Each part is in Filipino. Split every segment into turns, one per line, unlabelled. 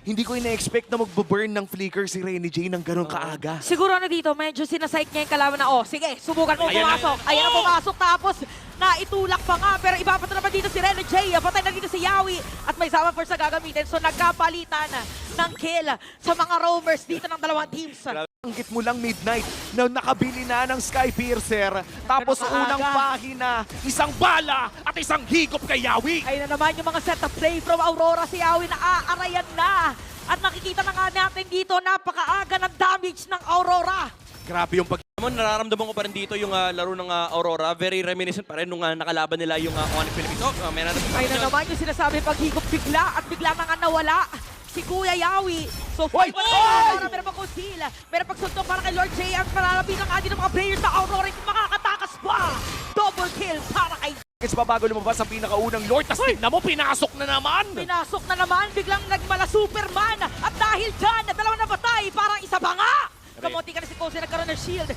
Hindi ko ina-expect na magbaburn ng flicker si Renny J ng ganun kaaga.
Siguro na dito, medyo sinasight niya yung kalaban na, sige, subukan mo
Ayan na,
pumasok.
ayan.
Ayan na pumasok, tapos naitulak pa nga. Pero iba pa naman dito si Renny J. Patay na dito si Yawi. At may sama force na gagamitin. So nagkapalitan ng kill sa mga roamers dito ng dalawang teams.
Anggit mo lang Midnight na nakabili na ng Sky Piercer. Tapos
Pero maaga.
unang pahina, isang bala at isang higop kay Yawi.
Ayun na naman yung mga setup play from Aurora. Si Yawi na aarayan na. At nakikita na nga natin dito, napakaaga ng damage ng Aurora.
Grabe yung pag...
Nararamdaman ko pa rin dito yung laro ng Aurora. Very reminiscent pa rin nung nakalaban nila yung Onyx Philippines. May
Ayun na naman yung sinasabi paghigop bigla at bigla na nga nawala si Kuya Yawi. So, fight pa rin Aurora, meron pa conceal. Meron pagsuntok para kay Lord J. Ang malalabi ng atin ng mga players na Aurora yung makakatakas pa. Double kill para kay
Bago lumabas ang pinakaunang Lord, tas tignan mo, pinasok na naman!
Pinasok na naman, biglang nagmala Superman. At dahil dyan, dalawa na batay, parang isa ba nga? Kamunti ka na si Kose, nagkaroon ng shield.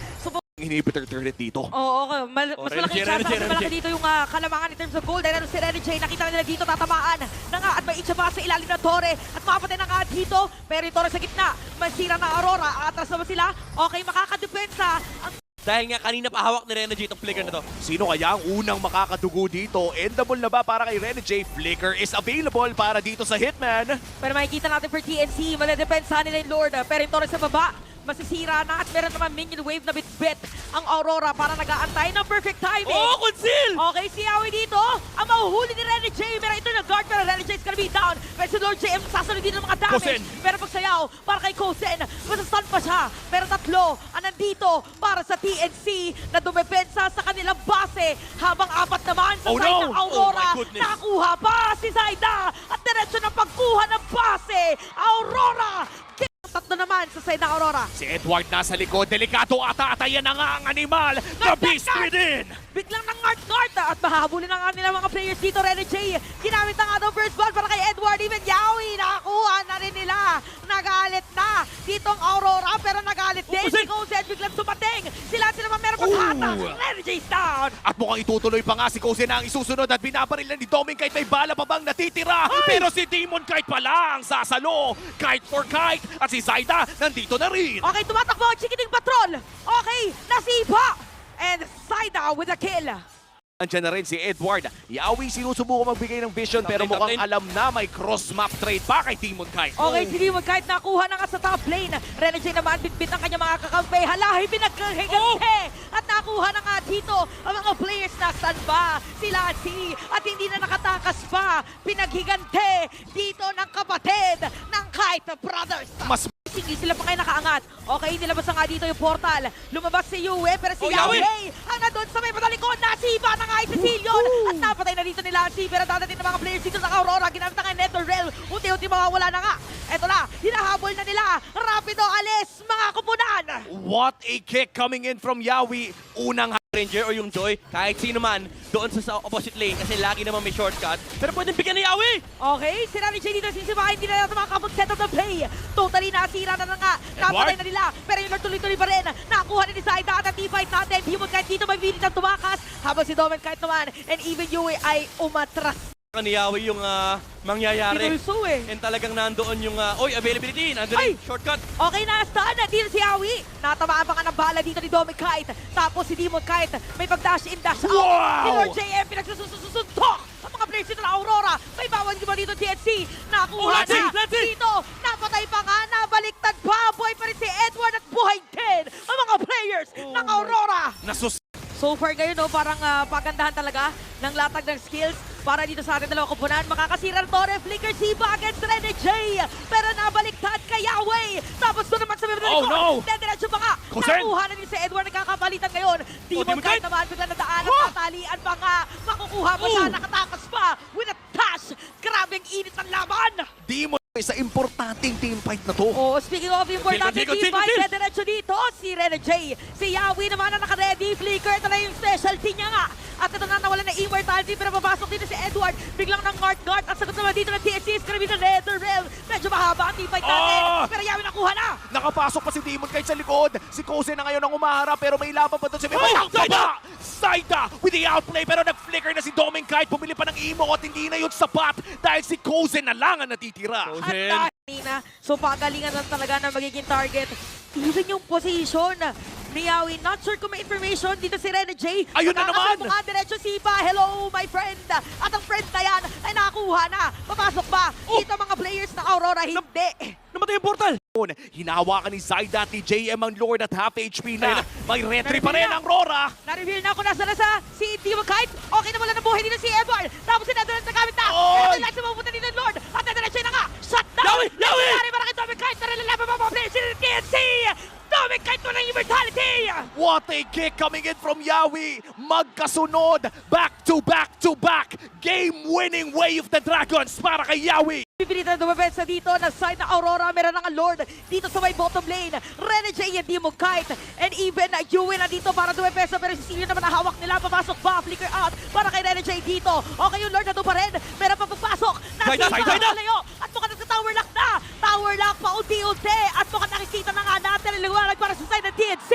Inhibitor turret dito.
Oo, mas malaking chance
Renny J,
kasi malaki dito yung kalamangan in terms of gold. Dahil si Renny J, nakita na nila dito, tatamaan na nga at may itchaba sa ilalim ng Torre. At mapatay na nga dito, pero yung Torre sa gitna, masira na Aurora. Atras naman sila, okay, makakadepensa.
Dahil nga kanina pa hawak ni Renny J itong flicker na to.
Sino kaya ang unang makakadugo dito? Endable na ba para kay Renny J? Flicker is available para dito sa Hitman.
Pero makikita natin for TNC, malidepensa nila yung Lord. Pero yung Torre sa baba, masisira na at meron naman minion wave na bit-bit ang Aurora para nag-aantay ng perfect timing.
Oh, conceal!
Okay, si Yawi dito, ang mahuhuli ni Renny J. Meron ito na guard, pero Renny J is gonna be down. Pero si Lord J, sasunod din ng mga damage.
Kosen.
Pero pagsayaw, para kay Kosen, masastun pa siya. Pero tatlo ang nandito para sa TNC na dumepensa sa kanilang base. Habang apat naman sa
Oh,
side
no!
ng Aurora,
Oh, my goodness.
nakakuha pa si Zaida. At diretso ng pagkuha ng base. Aurora! Tatlo naman sa side ng Aurora.
Si Edward nasa likod. Delikado ata-atayan na nga ang animal. The Beast Within!
Biglang ng guard at mahabulin na nga nila mga players dito. Renny J, ginamit na nga daw first blood para kay Edward. Even Yawi, nakakuha na rin nila. Nagalit na ditong Aurora, pero nagalit din si Kozen. Biglang sumating. Sila naman meron pag-hatak. Renny J's down.
At mukhang itutuloy pa nga si Kozen na ang isusunod at binabaril na ni Doming kahit may bala pa bang natitira. Pero si Demon Kite pa lang sasalo. Kite for Kite at si Zaida nandito na rin.
Okay, tumatakbo ang Chikiting Patrol. Okay, nasipa. And Zaida with a kill.
Andiyan na rin si Edward. Yawi sinusubukan magbigay ng vision pero
Top
mukhang
lane.
alam na may cross-map trade pa kay Demon Kite.
Okay, si Demon kahit nakuha na nga sa top lane. Renny J naman, bitbit ang kanyang mga kakampi. Halahi, pinagkagigante. At nakuha na nga dito ang mga players na saan ba? Si Lancy. At hindi na nakatakas pa. Pinaghigante dito ng kapatid ng Kite Brothers.
Mas
Sige, sila pa kayo nakaangat. Okay, nilabas na nga dito yung portal. Lumabas si Yue, pero si
Yawi!
Yawi ang nandun sa may patalikod. Nasiba na nga si Cecilion. At napatay na dito ni Lancy. Pero dadating ng mga players dito sa Aurora. Ginamit na nga yung Nether Rail. Unti-unti mawawala na nga. Eto na, hinahabol na nila. Rapido, alis, mga kupunan.
what a kick coming in from Yawi. Unang
Ranger o yung Joy, kahit sino man, doon sa opposite lane kasi lagi naman may shortcut. Pero pwedeng bigyan ni Yawi!
Okay, si Renny J dito sisimahin. Hindi na natin makakapag-set up the play. Totally nasira na nga. Napatay na nila. Pero yung Lord tuloy-tuloy pa rin. Nakuha ni Zaida at ang teamfight natin. Demon kahit dito may bilit ang tumakas. Habang si Domen kahit naman. And even Yue ay umatras.
Ni Yawi yung mangyayari.
Tinulso eh.
And talagang nandoon yung, availability, nandoon
Ay!
yung shortcut.
Okay na, stun na dito si Yawi. Natamaan pa nga ng bala dito ni Dominic Kite. Tapos si Demon Kite, may pag-dash in, dash out.
Wow!
Si Lord JM, pinagsusuntok. Ang mga players dito ng Aurora. May bawal di ba dito TNC. Nakuha
Lancy!
na.
Lancy!
Dito, napatay pa nga, nabaliktad pa. Buhay pa rin si Edward at buhay din ang mga players ng Aurora.
nasus...
So far ngayon, no, parang pagandahan talaga ng latag ng skills para dito sa ating dalawang kupunan. Makakasira ng Torre, Flicker, Siba against Renny J. Pero nabaliktad kay Yahweh. Tapos doon naman sa may
Oh, no!
Dediretso pa nga.
Kosen!
Nakuha na din si Edward, nagkakapalitan ngayon. Demon
Demon
kahit
Kite!
naman, bigla na daan at tatalian pa nga. Makukuha pa siya, nakatakas pa. With a dash. Grabing init ng laban.
Demon sa importanteng team fight na to.
Oh, speaking of important
Conceal,
team
conceal,
fight,
conceal.
diretso dito, si Renny J. Si Yawi naman na naka-ready, Flicker, ito na yung specialty niya nga. At ito na nawala na immortality, pero papasok dito si Edward. Biglang ng guard at sagot naman dito ng TNC, is gonna be the Nether Realm. Medyo mahaba ang team fight natin, pero Yawi nakuha na.
Nakapasok pa si Demon kahit sa likod. Si Kose na ngayon ang umaharap pero may laban pa doon. May
Zaida!
Zaida with the outplay pero nag-flicker na si Doming Kite. Bumili pa ng emo at hindi na yun sapat dahil si Kose na lang ang natitira.
At
Kosen.
dahil So pagalingan lang talaga na magiging target. Even yung position ni Yawi. Not sure kung may information dito si Rene J.
Ayun na naman!
Mga diretso si Iba. Hello, my friend. At ang friend na yan ay nakakuha na. Papasok ba? Dito mga players ng Aurora, hindi.
Namatay yung portal!
Hinahawakan ni Zaida at ni JM ang Lord at half HP na. May retry pa rin ang Rora.
Na-reveal na kung nasa si Demon Kite. Okay na wala ng buhay dito si Edward. Tapos si Netherlands na gamit na.
Oy!
Pero sa mabuta dito ng Lord. At Netherlands na nga. Shut down!
Yawi! Yawi!
Nangyari para kay Demon Kite. Naralalaban pa mga players si TNC. Demon Kite mo ng immortality.
What a kick coming in from Yawi. Magkasunod. Back to back to back. Game-winning wave the Dragons para kay Yawi.
Pipilitan na dumabesa dito na side na Aurora. Meron ng Lord dito sa may bottom lane. Rene J and Demon Kite. And even Yui na dito para dumabesa. Pero si Silio naman nahawak nila. Papasok ba? Flicker out para kay Rene J dito. Okay yung Lord na doon pa rin. Meron pa pagpasok.
Zaida!
At mukhang nagka-tower lock na. Tower lock pa unti-unti. At mukhang nakikita na nga natin ang liwanag para sa side ng TNC.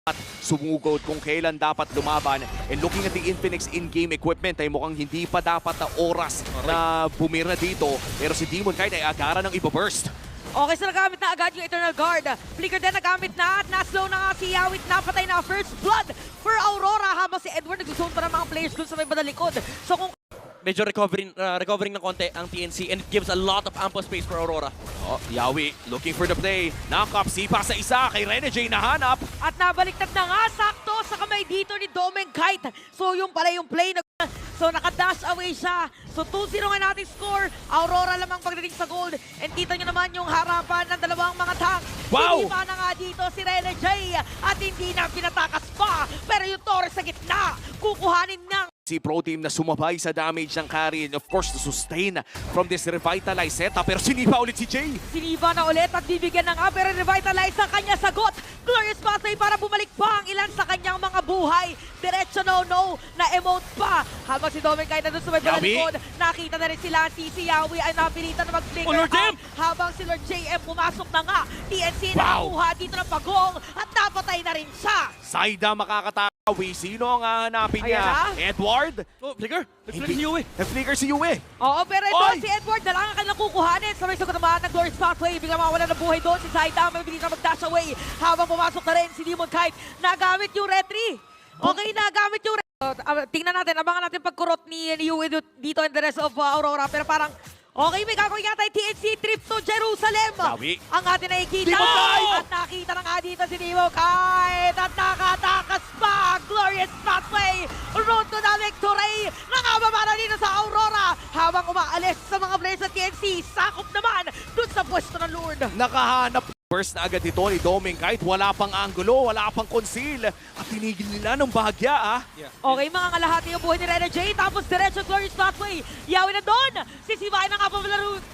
At sumugod kung kailan dapat lumaban. And looking at the Infinix in-game equipment ay mukhang hindi pa dapat na oras na bumira dito. Pero si Demon Kite ay agara ng ibaburst.
Okay, so nagamit na agad yung Eternal Guard. Flicker din nagamit na at na-slow na nga si Yawit. Napatay na first blood for Aurora habang si Edward nag-zone pa ng mga players dun sa may badalikod. So kung
Medyo recovering ng konti ang TNC and it gives a lot of ample space for Aurora.
Oh, Yawi looking for the play. Nakap, sipa sa isa kay Rene J nahanap.
at nabaliktad na nga sakto sa kamay dito ni Domen Kite. So yung pala yung play na so naka-dash away siya. So 2-0 nga natin score. Aurora lamang pagdating sa gold. And kita nyo naman yung harapan ng dalawang mga tanks.
Wow!
Hindi pa na nga dito si Rene J at hindi na pinatakas pa. Pero yung Torres sa gitna, kukuhanin ng
Si Pro Team na sumabay sa damage ng carry and of course to sustain from this revitalized setup. Pero sinipa ulit si Jay.
Siniba na ulit at bibigyan ng pero revitalize ang kanya sagot. Glorious Pathway para bumalik pa ang ilan sa kanyang mga buhay. Diretso no na emote pa. Habang si Domen Kite na doon sa may
Yawi.
balalikod, nakita na rin sila si Yawi ay napilitan na mag-flicker
Oh, Lord
out.
Jem!
Habang si Lord JM pumasok na nga. TNC
Wow.
nakakuha dito ng pagong at napatay na rin siya.
Zaida makakatawi. Sino ang hahanapin niya?
Ayan
Edward?
Oh, Flicker! Nag-flicker
Hindi.
si Yui.
Nag-flicker si Yui.
Oo, pero ito
Oy!
si Edward na lang ang kanilang kukuhanin. Sabay sa katamaan ng Glorious Pathway. Biglang mawala ng buhay doon si Zaida. Mabilis na mag-dash away. Habang pumasok na rin si Demon Kite. Nagamit yung retry. Okay, nagamit yung retry. Tingnan natin, abangan natin pagkurot ni Yui dito and the rest of Aurora. Pero parang, okay, may gagawin nga tayo TNC trip to Jerusalem.
Yawi.
Ang ating nakikita.
Demon Kite!
At nakita na nga dito si Demon Kite. At nakatakas pa. Glorious Pathway. Road to the victory. Nakababa na dito sa Aurora. Habang umaalis sa mga players sa TNC. Sakop naman dun sa pwesto ng Lord.
Nakahanap. First na agad ito ni Domen Kite. Wala pang angulo, wala pang conceal. At tinigil nila ng bahagya ah.
Okay, mga kalahati yung buhay ni Rene J. Tapos diretso Glorious Pathway. Yawi na doon. Sisibahin na nga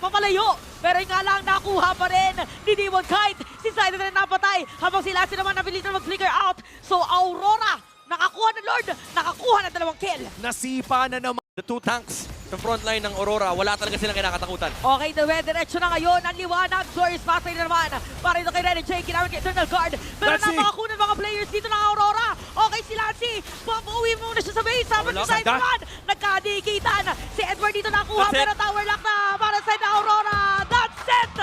papalayo. Pero yung nga lang, nakuha pa rin ni Demon Kite. Si Zaida na rin napatay. Habang si Lassie naman nabilis na mag-flicker out. So Aurora, nakakuha ng Lord. Nakakuha ng 2 kill.
Nasipa na naman.
The two tanks sa front line ng Aurora, wala talaga silang kinakatakutan.
Okay, diretso na ngayon. Ang liwanag. Glorious Pathway na naman. Para ito kay Rene J. Kinamit kay Eternal Guard. Pero
Lassie.
napakakunan mga players dito ng Aurora. Okay, si Lassie. Pauwi muna siya sa base. Habang si
Tower lock,
Zaida naman. Nagkadikitan. Si Edward dito nakuha.
That's it.
Pero tower lock na para sa Aurora. That's it.